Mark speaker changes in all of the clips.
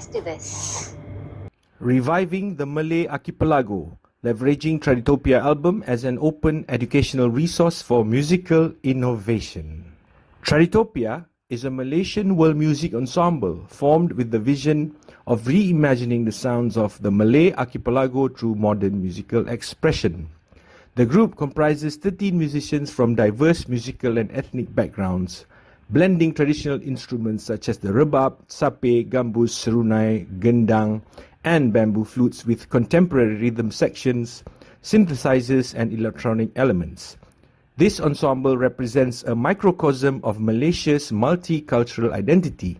Speaker 1: Let's do this.
Speaker 2: Reviving the Malay Archipelago, leveraging Traditopia album as an open educational resource for musical innovation. Traditopia is a Malaysian world music ensemble formed with the vision of reimagining the sounds of the Malay Archipelago through modern musical expression. The group comprises 13 musicians from diverse musical and ethnic backgrounds, blending traditional instruments such as the rebab, sape, gambus, serunai, gendang, and bamboo flutes with contemporary rhythm sections, synthesizers, and electronic elements. This ensemble represents a microcosm of Malaysia's multicultural identity.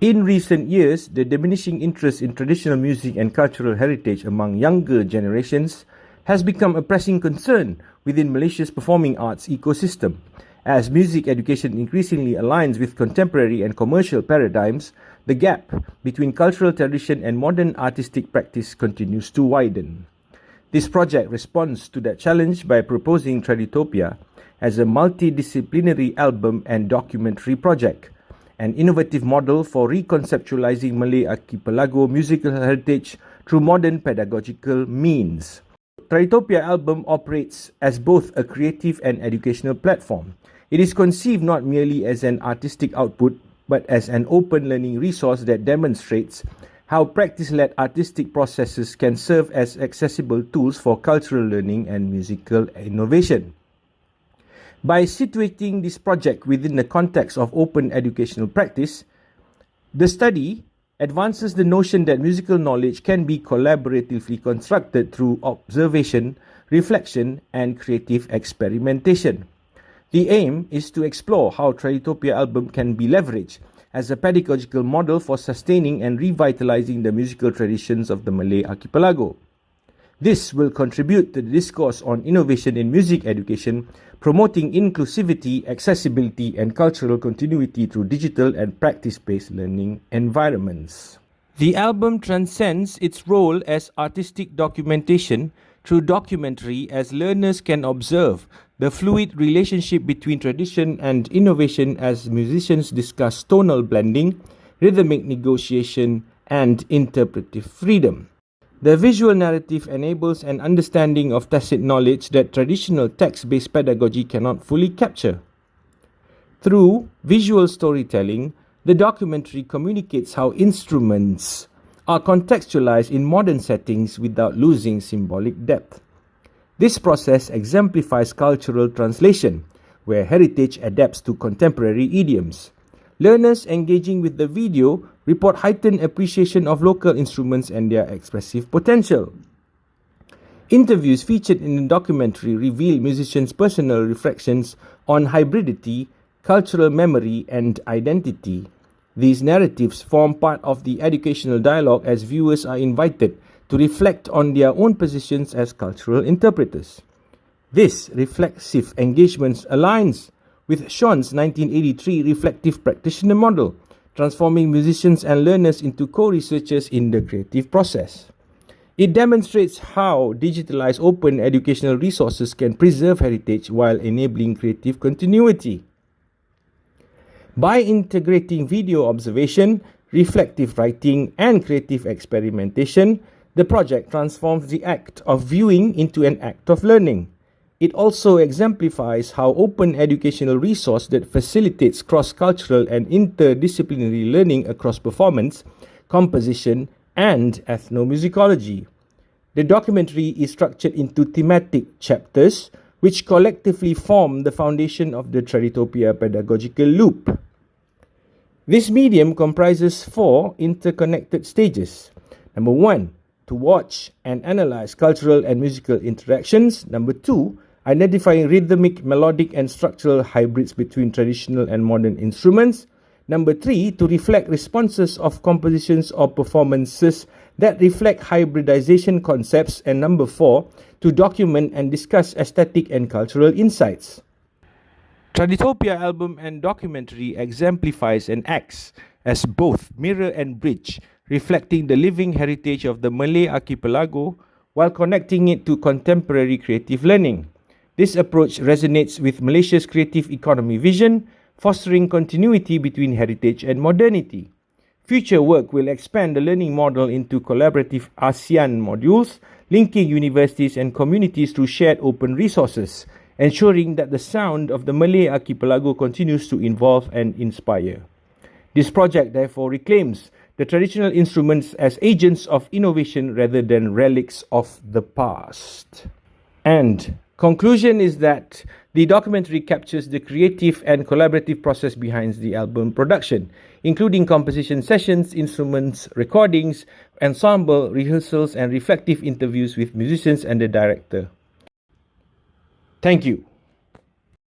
Speaker 2: In recent years, the diminishing interest in traditional music and cultural heritage among younger generations has become a pressing concern within Malaysia's performing arts ecosystem. As music education increasingly aligns with contemporary and commercial paradigms, the gap between cultural tradition and modern artistic practice continues to widen. This project responds to that challenge by proposing Traditopia as a multidisciplinary album and documentary project, an innovative model for reconceptualizing Malay Archipelago musical heritage through modern pedagogical means. Traditopia album operates as both a creative and educational platform. It is conceived not merely as an artistic output, but as an open learning resource that demonstrates how practice-led artistic processes can serve as accessible tools for cultural learning and musical innovation. By situating this project within the context of open educational practice, the study advances the notion that musical knowledge can be collaboratively constructed through observation, reflection, and creative experimentation. The aim is to explore how Traditopia album can be leveraged as a pedagogical model for sustaining and revitalizing the musical traditions of the Malay Archipelago. This will contribute to the discourse on innovation in music education, promoting inclusivity, accessibility, and cultural continuity through digital and practice-based learning environments. The album transcends its role as artistic documentation through documentary, as learners can observe the fluid relationship between tradition and innovation as musicians discuss tonal blending, rhythmic negotiation, and interpretive freedom. The visual narrative enables an understanding of tacit knowledge that traditional text-based pedagogy cannot fully capture. Through visual storytelling, the documentary communicates how instruments are contextualized in modern settings without losing symbolic depth. This process exemplifies cultural translation, where heritage adapts to contemporary idioms. Learners engaging with the video report heightened appreciation of local instruments and their expressive potential. Interviews featured in the documentary reveal musicians' personal reflections on hybridity, cultural memory, and identity. These narratives form part of the educational dialogue as viewers are invited to reflect on their own positions as cultural interpreters. This reflexive engagement aligns with Sean's 1983 reflective practitioner model, transforming musicians and learners into co-researchers in the creative process. It demonstrates how digitalized open educational resources can preserve heritage while enabling creative continuity. By integrating video observation, reflective writing, and creative experimentation, the project transforms the act of viewing into an act of learning. It also exemplifies how open educational resource that facilitates cross-cultural and interdisciplinary learning across performance, composition, and ethnomusicology. The documentary is structured into thematic chapters, which collectively form the foundation of the Traditopia pedagogical loop. This medium comprises 4 interconnected stages. Number 1, to watch and analyze cultural and musical interactions. Number 2, identifying rhythmic, melodic, and structural hybrids between traditional and modern instruments. Number 3, to reflect responses of compositions or performances that reflect hybridization concepts. And number 4, to document and discuss aesthetic and cultural insights. Traditopia album and documentary exemplifies and acts as both mirror and bridge, reflecting the living heritage of the Malay Archipelago while connecting it to contemporary creative learning. This approach resonates with Malaysia's creative economy vision, fostering continuity between heritage and modernity. Future work will expand the learning model into collaborative ASEAN modules, linking universities and communities through shared open resources, ensuring that the sound of the Malay Archipelago continues to evolve and inspire. This project therefore reclaims the traditional instruments as agents of innovation rather than relics of the past. And conclusion is that the documentary captures the creative and collaborative process behind the album production, including composition sessions, instruments, recordings, ensemble rehearsals, and reflective interviews with musicians and the director. Thank you.